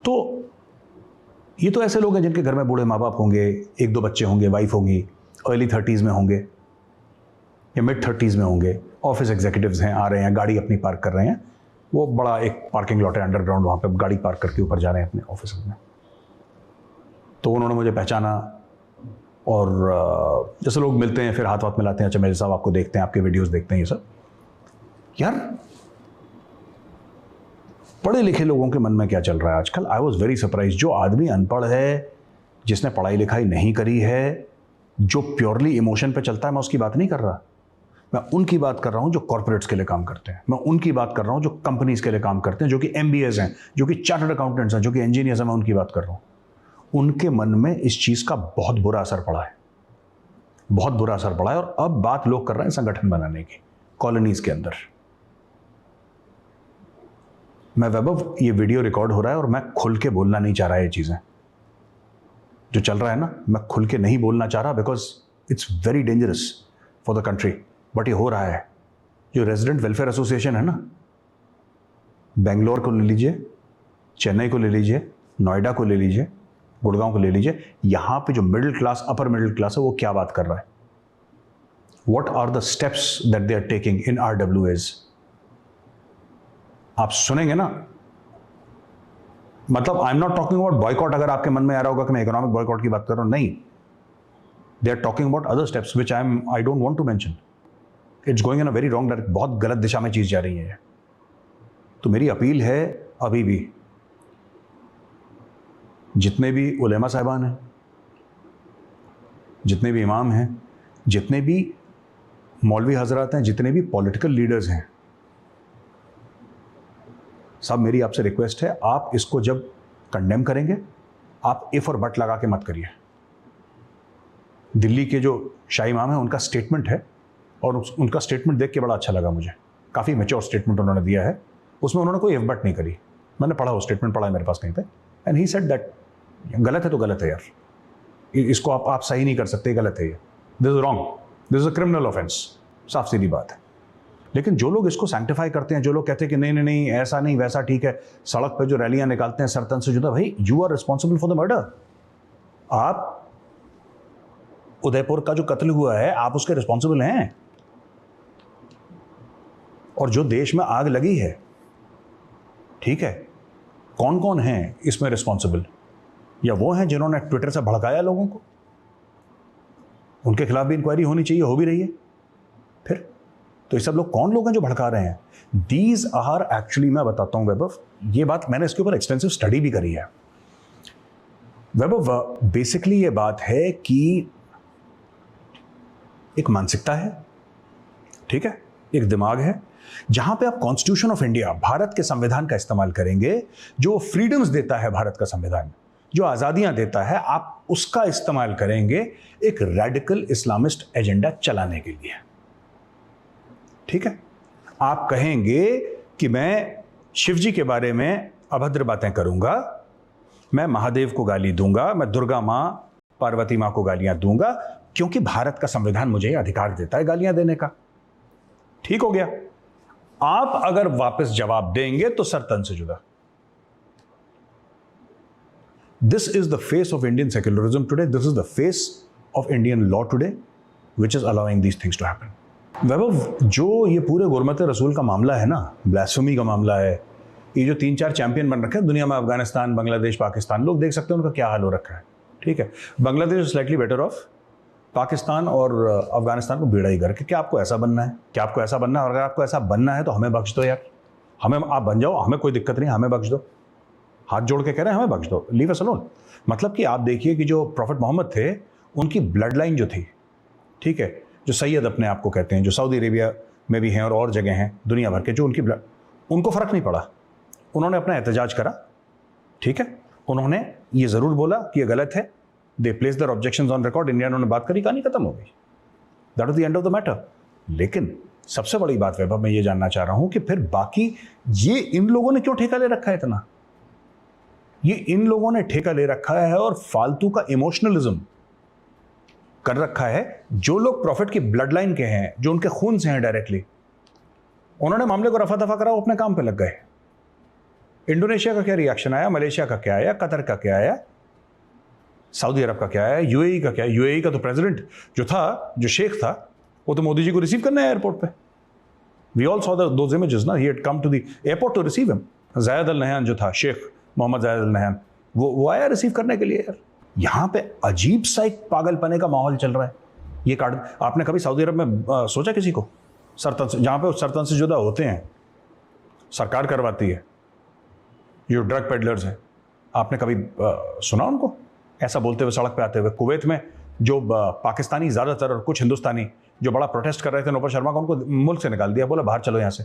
तो ये तो ऐसे लोग हैं जिनके घर में बूढ़े माँ बाप होंगे, 1-2 बच्चे होंगे, वाइफ होंगी, अर्ली 30s में होंगे या मिड 30s में होंगे, ऑफिस एग्जीक्यूटिव्स हैं, आ रहे हैं, गाड़ी अपनी पार्क कर रहे हैं, वो बड़ा एक पार्किंग लॉट है अंडरग्राउंड, वहाँ पे गाड़ी पार्क करके ऊपर जा रहे हैं अपने ऑफिस में। तो उन्होंने मुझे पहचाना और जैसे लोग मिलते हैं फिर हाथ वाथ मिलाते हैं, अच्छा मेरे साहब आपको देखते हैं, आपके वीडियोस देखते हैं, ये सब। यार पढ़े लिखे लोगों के मन में क्या चल रहा है आजकल? I was very surprise. जो आदमी अनपढ़ है, जिसने पढ़ाई लिखाई नहीं करी है, जो प्योरली इमोशन पे चलता है, मैं उसकी बात नहीं कर रहा। मैं उनकी बात कर रहा हूं जो कॉर्पोरेट्स के लिए काम करते हैं, मैं उनकी बात कर रहा हूं जो कंपनीज के लिए काम करते हैं, जो कि MBAs हैं, जो कि चार्टर्ड अकाउंटेंट्स हैं, जो कि इंजीनियर्स हैं, मैं उनकी बात कर रहा हूं। उनके मन में इस चीज का बहुत बुरा असर पड़ा है, बहुत बुरा असर पड़ा है। और अब बात लोग कर रहे हैं संगठन बनाने की कॉलोनीज के अंदर। मैं वैभव, ये वीडियो रिकॉर्ड हो रहा है और मैं खुल के बोलना नहीं चाह रहा ये चीजें जो चल रहा है ना, मैं खुल के नहीं बोलना चाह रहा because it's very dangerous for the country, but ये हो रहा है। जो रेजिडेंट वेलफेयर एसोसिएशन है ना, बेंगलोर को ले लीजिए, चेन्नई को ले लीजिए, नोएडा को ले लीजिए, गुड़गांव को ले लीजिए, यहां पे जो middle class, upper middle class है, वो क्या बात कर रहा है? What are the steps that they are taking in RWAs? आप सुनेंगे ना, मतलब I am not talking about boycott. अगर आपके मन में आ रहा होगा कि मैं इकोनॉमिक बॉयकॉट की बात कर रहा हूं, नहीं, they are talking about other steps which I don't want to mention. It's going in a very wrong direction, बहुत गलत दिशा में चीज जा रही है। तो मेरी अपील है, अभी भी जितने भी उलेमा साहिबान हैं, जितने भी इमाम हैं, जितने भी मौलवी हजरात हैं, जितने भी पॉलिटिकल लीडर्स हैं, सब मेरी आपसे रिक्वेस्ट है, आप इसको जब कंडेम करेंगे, आप इफ और बट लगा के मत करिए। दिल्ली के जो शाही इमाम है, उनका स्टेटमेंट है और उनका स्टेटमेंट देख के बड़ा अच्छा लगा मुझे। काफ़ी मैच्योर स्टेटमेंट उन्होंने दिया है, उसमें उन्होंने कोई इफ बट नहीं करी। मैंने पढ़ा, वो स्टेटमेंट पढ़ा है मेरे पास कहीं पे, एंड ही सेड दैट गलत है तो गलत है यार, इसको आप सही नहीं कर सकते, गलत है ये, this is wrong, this is a criminal offence, साफ सीधी बात है। लेकिन जो लोग इसको सैंक्टिफाई करते हैं, जो लोग कहते हैं कि नहीं नहीं नहीं ऐसा नहीं वैसा ठीक है, सड़क पे जो रैलियां निकालते हैं सरतन से जुदा, भाई you are responsible for the murder. आप उदयपुर का जो कत्ल हुआ है, आप उसके रिस्पॉन्सिबल हैं। और जो देश में आग लगी है, ठीक है, कौन कौन है इसमें रिस्पॉन्सिबल? या वो हैं जिन्होंने ट्विटर से भड़काया लोगों को, उनके खिलाफ भी इंक्वायरी होनी चाहिए, हो भी रही है। फिर तो ये सब लोग कौन लोग हैं जो भड़का रहे हैं? दीज आर एक्चुअली, मैं बताता हूं वैभव, ये बात मैंने इसके ऊपर एक्सटेंसिव स्टडी भी करी है वैभव। बेसिकली ये बात है कि एक मानसिकता है, ठीक है, एक दिमाग है, जहां पे आप कॉन्स्टिट्यूशन ऑफ इंडिया, भारत के संविधान का इस्तेमाल करेंगे, जो फ्रीडम्स देता है भारत का संविधान, जो आजादियां देता है, आप उसका इस्तेमाल करेंगे एक रेडिकल इस्लामिस्ट एजेंडा चलाने के लिए। ठीक है, आप कहेंगे कि मैं शिव जी के बारे में अभद्र बातें करूंगा, मैं महादेव को गाली दूंगा, मैं दुर्गा मां, पार्वती मां को गालियां दूंगा, क्योंकि भारत का संविधान मुझे अधिकार देता है गालियां देने का। ठीक हो गया। आप अगर वापस जवाब देंगे तो सर तन से जुदा। This is the face of Indian secularism today, this is the face of Indian law today, which is allowing these things to happen. Vaibhav, जो ये पूरे गुरमत रसूल का मामला है ना, ब्लास्फेमी का मामला है, ये जो 3-4 चैंपियन बन रखे हैं दुनिया में, अफगानिस्तान, बांग्लादेश, पाकिस्तान, लोग देख सकते हैं उनका क्या हाल हो रखा है। ठीक है, Bangladesh slightly better of, Pakistan और अफगानिस्तान को बेड़ा ही करके। क्या आपको ऐसा बनना है? क्या आपको ऐसा बनना है? और अगर आपको ऐसा बनना है तो हमें बख्श दो यार, हमें आप बन जाओ, हमें कोई दिक्कत नहीं, हमें बख्श दो। हाथ जोड़ के कह रहे हैं हमें बख्श दो, लीव अस अलोन। मतलब कि आप देखिए कि जो प्रॉफिट मोहम्मद थे, उनकी ब्लड लाइन जो थी, ठीक है, जो सैयद अपने आप को कहते हैं, जो सऊदी अरेबिया में भी हैं और जगह हैं दुनिया भर के, जो उनकी ब्लड, उनको फ़र्क नहीं पड़ा, उन्होंने अपना एहतजाज करा। ठीक है, उन्होंने ये ज़रूर बोला कि ये गलत है, they place their objections on record, India ने बात करी, कहानी खत्म हो गई, that is the end of the matter. लेकिन सबसे बड़ी बात वैभव, मैं ये जानना चाह रहा हूं कि फिर बाकी ये इन लोगों ने क्यों ठेका ले रखा है इतना? ये इन लोगों ने ठेका ले रखा है और फालतू का इमोशनलिज्म कर रखा है। जो लोग प्रॉफिट की ब्लड लाइन के हैं, जो उनके खून से हैं डायरेक्टली, उन्होंने मामले को रफा दफा करा, वो अपने काम पे लग गए। इंडोनेशिया का क्या रिएक्शन आया, मलेशिया का क्या आया, कतर का क्या आया, सऊदी अरब का क्या आया, यूएई का क्या? यूएई का तो प्रेसिडेंट जो था, जो शेख था, वो तो मोदी जी को रिसीव करना है एयरपोर्ट पे। We all saw those images ना, he had come to the airport to receive him. Zayed Al Nahyan जो था, शेख मोहम्मद जायद अल नहयान, वो आया रिसीव करने के लिए। यार यहाँ पे अजीब सा एक पागलपने का माहौल चल रहा है। ये कार्ड आपने कभी सऊदी अरब में सोचा किसी को सरतन से, जहाँ पे सरतन से जुदा होते हैं, सरकार करवाती है, जो ड्रग पेडलर्स हैं, आपने कभी सुना उनको ऐसा बोलते हुए सड़क पे आते हुए? कुवैत में जो पाकिस्तानी ज़्यादातर और कुछ हिंदुस्तानी जो बड़ा प्रोटेस्ट कर रहे थे नौपर शर्मा का, उनको मुल्क से निकाल दिया, बोला बाहर चलो यहाँ से।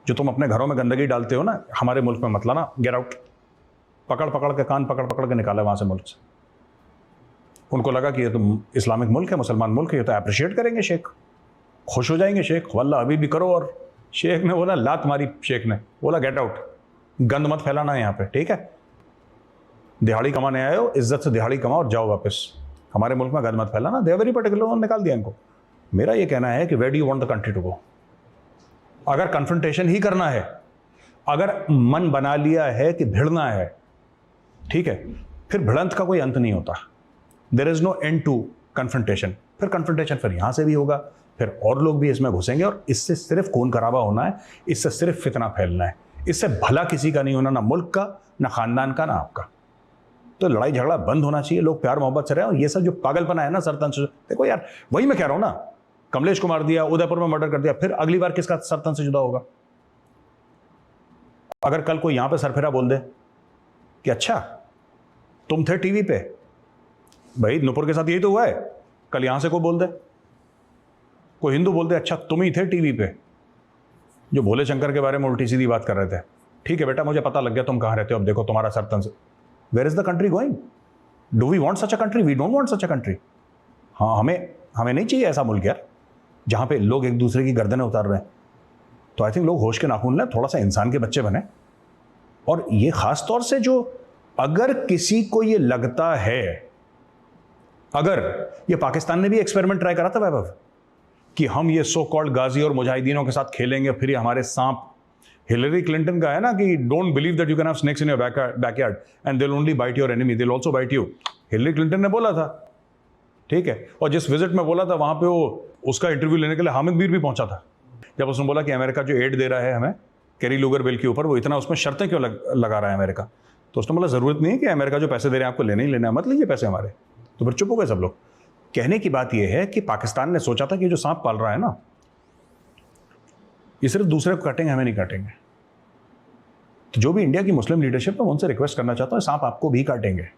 जो तुम अपने घरों में गंदगी डालते हो ना, हमारे मुल्क में मत लाना, गेट आउट। पकड़ पकड़ के, कान पकड़ पकड़ के निकाला वहाँ से मुल्क से। उनको लगा कि ये तो इस्लामिक मुल्क है, मुसलमान मुल्क है, ये तो अप्रिशिएट करेंगे शेख, खुश हो जाएंगे शेख, वल्ला अभी भी करो। और शेख ने बोला, लात मारी शेख ने, बोला गेट आउट, गंद मत फैलाना यहाँ पे, ठीक है? दिहाड़ी कमाने आए हो, इज्जत से दिहाड़ी कमाओ और जाओ वापस, हमारे मुल्क में गंद मत फैलाना। दे वेरी पर्टिकुलर, उन्होंने निकाल दिया इनको। मेरा ये कहना है कि where do you want the country to go? अगर कन्फ्रंटेशन ही करना है, अगर मन बना लिया है कि भिड़ना है, ठीक है, फिर भिड़ंत का कोई अंत नहीं होता। There is no end to confrontation. फिर कन्फ्रंटेशन फिर यहां से भी होगा, फिर और लोग भी इसमें घुसेंगे, और इससे सिर्फ खून खराबा होना है, इससे सिर्फ फितना फैलना है, इससे भला किसी का नहीं होना, ना मुल्क का, ना खानदान का, ना आपका। तो लड़ाई झगड़ा बंद होना चाहिए, लोग प्यार मोहब्बत से रहे। और ये सब जो पागलपना है ना सरतन से, देखो यार, वही मैं कह रहा हूं ना, कमलेश को मार दिया, उदयपुर में मर्डर कर दिया, फिर अगली बार किसका सरतन से जुदा होगा? अगर कल कोई यहां पे सरफिरा बोल दे कि अच्छा तुम थे टीवी पे, भाई नुपुर के साथ यही तो हुआ है, कल यहां से कोई बोल दे, कोई हिंदू बोल दे अच्छा तुम ही थे टीवी पे जो भोले शंकर के बारे में उल्टी सीधी बात कर रहे थे, ठीक है बेटा मुझे पता लग गया तुम कहां रहते हो, अब देखो तुम्हारा सरतन से। Where is the country going? Do we want such a country? We don't want such a country. हाँ, हमें नहीं चाहिए ऐसा मुल्क यार, जहां पे लोग एक दूसरे की गर्दनें उतार रहे हैं। तो आई थिंक लोग होश के नाखून लें, थोड़ा सा इंसान के बच्चे बने। और ये खास तौर से जो, अगर किसी को ये लगता है, अगर ये पाकिस्तान ने भी एक्सपेरिमेंट ट्राई करा था वैभव, कि हम ये सो कॉल्ड गाजी और मुजाहिदीनों के साथ खेलेंगे, फिर ये हमारे सांप, हिलरी क्लिंटन का है ना कि don't believe that you can have snakes in your backyard and they will only bite your enemy, they will also bite you. Hillary Clinton ने बोला था, ठीक है। और जिस विजिट में बोला था, वहां पे वो उसका इंटरव्यू लेने के लिए हामिद मीर भी पहुंचा था। जब उसने बोला कि अमेरिका जो एड दे रहा है हमें कैरी लूगर बिल के ऊपर, वो इतना उसमें शर्तें क्यों लगा रहा है अमेरिका, तो उसने बोला जरूरत नहीं है कि अमेरिका जो पैसे दे रहे हैं आपको लेने ही लेना है, मत लीजिए पैसे हमारे। तो फिर चुप हो गए सब लोग। कहने की बात यह है कि पाकिस्तान ने सोचा था कि जो सांप पाल रहा है ना, ये सिर्फ दूसरे को काटेंगे, हमें नहीं काटेंगे। तो जो भी इंडिया की मुस्लिम लीडरशिप है, उनसे रिक्वेस्ट करना चाहता हूं, सांप आपको भी काटेंगे।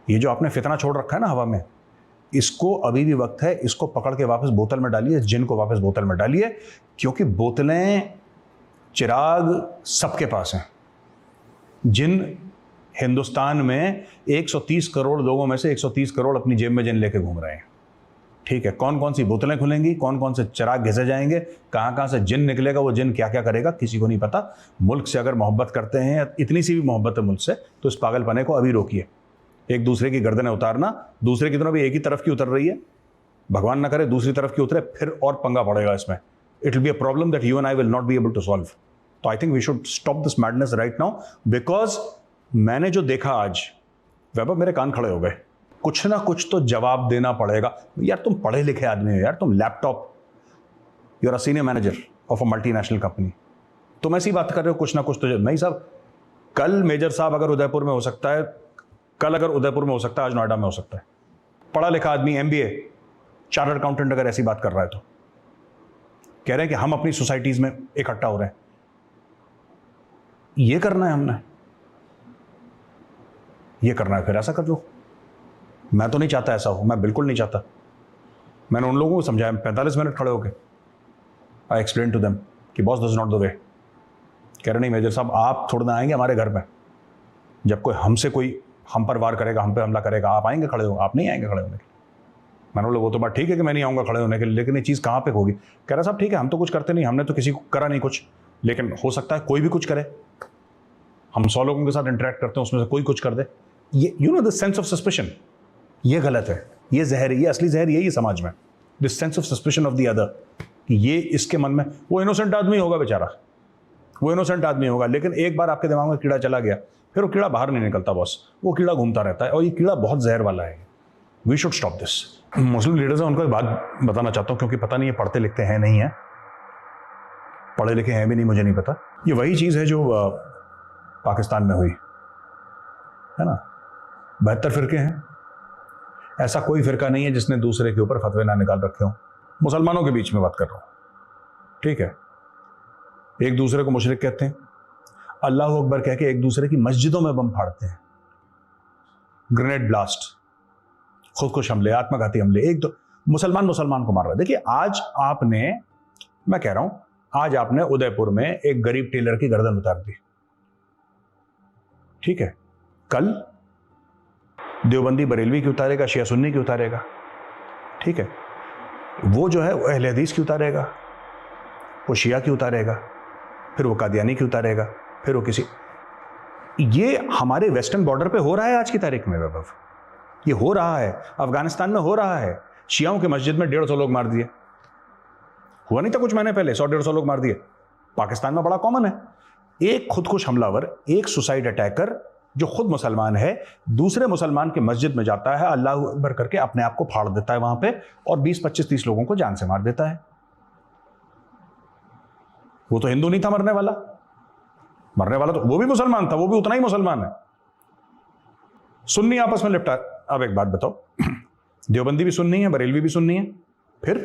ये जो आपने फितना छोड़ रखा है ना हवा में, इसको अभी भी वक्त है, इसको पकड़ के वापस बोतल में डालिए, जिन को वापस बोतल में डालिए, क्योंकि बोतलें, चिराग सबके पास हैं। जिन हिंदुस्तान में 130 करोड़ लोगों में से 130 करोड़ अपनी जेब में जिन लेके घूम रहे हैं, ठीक है। कौन कौन सी बोतलें खुलेंगी, कौन कौन से चिराग घिसे जाएंगे, कहाँ कहाँ से जिन निकलेगा, वो जिन क्या क्या करेगा, किसी को नहीं पता। मुल्क से अगर मोहब्बत करते हैं, इतनी सी भी मोहब्बत है मुल्क से, तो इस पागलपने को अभी रोकिए। एक दूसरे की गर्दनें उतारना, दूसरे की तरफ भी एक ही तरफ की उतर रही है, भगवान ना करे दूसरी तरफ की उतरे, फिर और पंगा पड़ेगा इसमें। It will be a problem that you and I will not be able to solve. तो I think we should stop this madness right now, because मैंने जो देखा आज, वैभव मेरे कान खड़े हो गए। कुछ ना कुछ तो जवाब देना पड़ेगा यार। तुम पढ़े लिखे आदमी हो यार, तुम laptop, you are a senior manager of a multinational company, तुम ऐसी बात कर रहे हो कुछ ना कुछ तो नहीं साहब। कल मेजर साहब अगर उदयपुर में हो सकता है, कल अगर उदयपुर में हो सकता है, आज नोएडा में हो सकता है। पढ़ा लिखा आदमी, MBA, चार्टर्ड अकाउंटेंट अगर ऐसी बात कर रहा है, तो कह रहे हैं कि हम अपनी सोसाइटीज में इकट्ठा हो रहे हैं। ये करना है हमने, ये करना है, फिर ऐसा कर लो। मैं तो नहीं चाहता ऐसा हो, मैं बिल्कुल नहीं चाहता। मैंने उन लोगों को समझाया 45 मिनट खड़े होके, आई एक्सप्लेन टू देम कि boss this is not the way. कह रहे नहीं मेजर साहब, आप थोड़ा ना आएंगे हमारे घर में, जब कोई हमसे कोई हम पर वार करेगा, हम पे हमला करेगा, आप आएंगे खड़े हो? आप नहीं आएंगे खड़े होने के लिए। मैंने बोला वो तो बात ठीक है कि मैं नहीं आऊँगा खड़े होने के लिए, लेकिन ये चीज़ कहाँ पे होगी? कह रहा साहब ठीक है, हम तो कुछ करते नहीं, हमने तो किसी को करा नहीं कुछ, लेकिन हो सकता है कोई भी कुछ करे। हम 100 लोगों के साथ इंटरेक्ट करते हैं, उसमें से कोई कुछ कर दे। ये you know the sense of suspicion, ये गलत है, ये जहर है, ये असली जहर यही है समाज में, this sense of suspicion of the other, कि ये इसके मन में, वो इनोसेंट आदमी होगा बेचारा, वो इनोसेंट आदमी होगा, लेकिन एक बार आपके दिमाग में कीड़ा चला गया फिर वो कीड़ा बाहर नहीं निकलता बॉस, वो कीड़ा घूमता रहता है और ये कीड़ा बहुत जहर वाला है। We should stop this. Muslim leaders हैं, उनको एक बात बताना चाहता हूँ, क्योंकि पता नहीं ये पढ़ते लिखते हैं नहीं है, पढ़े लिखे हैं भी नहीं, मुझे नहीं पता। ये वही चीज़ है जो पाकिस्तान में हुई है ना। 72 फिरके हैं, ऐसा कोई फिरका नहीं है जिसने दूसरे के ऊपर फतवे ना निकाल रखे हो। मुसलमानों के बीच में बात कर रहा हूँ, ठीक है। एक दूसरे को मुशरिक कहते हैं, अल्लाह अकबर कह के एक दूसरे की मस्जिदों में बम फाड़ते हैं, ग्रेनेड ब्लास्ट, खुदकुश हमले, आत्मघाती हमले, एक दो मुसलमान को मार रहा है। देखिए आज आपने, मैं कह रहा हूं, आज आपने उदयपुर में एक गरीब टेलर की गर्दन उतार दी, ठीक है। कल देवबंदी बरेलवी की उतारेगा, शिया सुन्नी की उतारेगा, ठीक है। वो जो है अहले हदीस की उतारेगा, वो शिया की उतारेगा, फिर वो कादियानी की उतारेगा, फिर वो किसी। ये हमारे वेस्टर्न बॉर्डर पे हो रहा है आज की तारीख में वैभव, ये हो रहा है, अफगानिस्तान में हो रहा है। शियाओं की मस्जिद में 150 लोग मार दिए, हुआ नहीं था कुछ महीने पहले 100-150 लोग मार दिए। पाकिस्तान में बड़ा कॉमन है। एक खुदकुश हमलावर, एक सुसाइड अटैकर जो खुद मुसलमान है, दूसरे मुसलमान के मस्जिद में जाता है, अल्लाह अकबर करके अपने आप को फाड़ देता है वहां पे और 20-25-30 लोगों को जान से मार देता है। वो तो हिंदू नहीं था मरने वाला तो वो भी मुसलमान था, वो भी उतना ही मुसलमान है। सुन्नी आपस में लिपटा। अब एक बात बताओ, देवबंदी भी सुन्नी है, बरेलवी भी सुन्नी है, फिर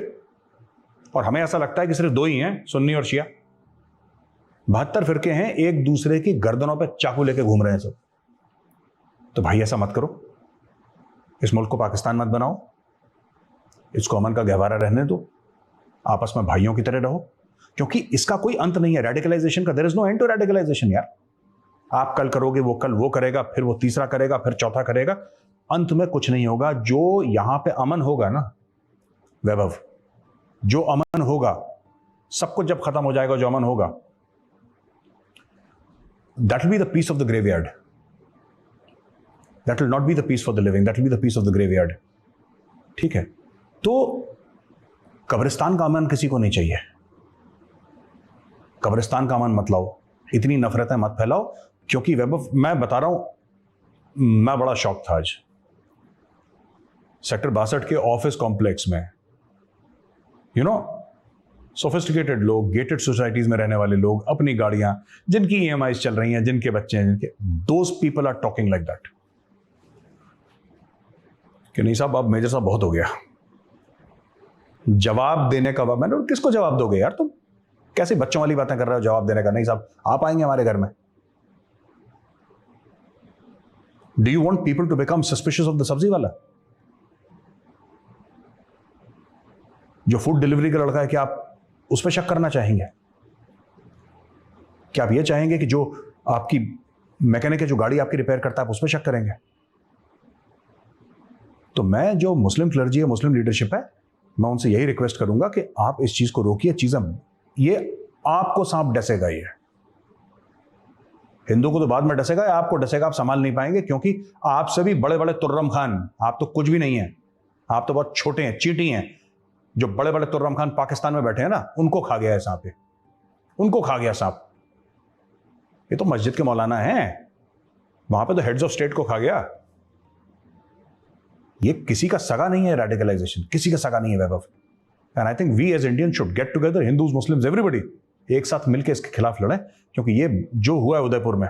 और हमें ऐसा लगता है कि सिर्फ दो ही हैं, सुन्नी और शिया। 72 फिरके हैं, एक दूसरे की गर्दनों पे चाकू लेके घूम रहे हैं सब। तो भाई ऐसा मत करो, इस मुल्क को पाकिस्तान मत बनाओ, इसको अमन का गहवारा रहने दो, आपस में भाइयों की तरह रहो, क्योंकि इसका कोई अंत नहीं है रेडिकलाइजेशन का। There is no end to radicalisation यार। आप कल करोगे, वो कल वो करेगा, फिर वो तीसरा करेगा, फिर चौथा करेगा, अंत में कुछ नहीं होगा। जो यहां पे अमन होगा ना वैभव, जो अमन होगा, सब कुछ जब खत्म हो जाएगा, जो अमन होगा, that will be the peace of the graveyard. That will not be the peace for the living. That will be the peace of the graveyard. ठीक है। तो कब्रिस्तान का अमन किसी को नहीं चाहिए, कब्रिस्तान का अमन मत लाओ, इतनी नफरतें मत फैलाओ। क्योंकि वैभव मैं बता रहा हूं, मैं बड़ा शॉक था आज सेक्टर 62 के ऑफिस कॉम्प्लेक्स में, यू नो, सोफिस्टिकेटेड लोग, गेटेड सोसाइटीज में रहने वाले लोग, अपनी गाड़ियां, जिनकी EMIs चल रही हैं, जिनके बच्चे हैं, जिनके, those people are talking like that कि नहीं साहब अब मेजर साहब बहुत हो गया। जवाब देने का, मैंने किसको जवाब दोगे यार, तुम कैसे बच्चों वाली बातें कर रहे हो जवाब देने का। नहीं साहब आप आएंगे हमारे घर में। Do you want people to become suspicious of the sabzi wala जो फूड डिलीवरी का लड़का है? क्या आप उस पर शक करना चाहेंगे? क्या आप ये चाहेंगे कि जो आपकी मैकेनिक है, जो गाड़ी आपकी रिपेयर करता है, आप उस पर शक करेंगे? तो मैं, जो मुस्लिम क्लर्जी है, मुस्लिम लीडरशिप है, मैं उनसे यही रिक्वेस्ट करूंगा कि आप इस चीज को रोकिए। चीजें, ये आपको सांप डसेगा, ये हिंदू को तो बाद में डसेगा, या आपको डसेगा, आप संभाल नहीं पाएंगे। क्योंकि आपसे भी बड़े बड़े तुर्रम खान, आप तो कुछ भी नहीं है, आप तो बहुत छोटे हैं, चींटी हैं। जो बड़े बड़े तुर्रम खान पाकिस्तान में बैठे हैं ना, उनको खा गया है सांप, उनको खा गया सांप। ये तो मस्जिद के मौलाना हैं, वहां पे तो हेड्स ऑफ स्टेट को खा गया। ये किसी का सगा नहीं है रेडिकलाइजेशन, किसी का सगा नहीं है Vaibhav. And I think we as Indian should get together, Hindus, Muslims, everybody, एक साथ मिलकर इसके खिलाफ लड़ें। क्योंकि ये जो हुआ है उदयपुर में,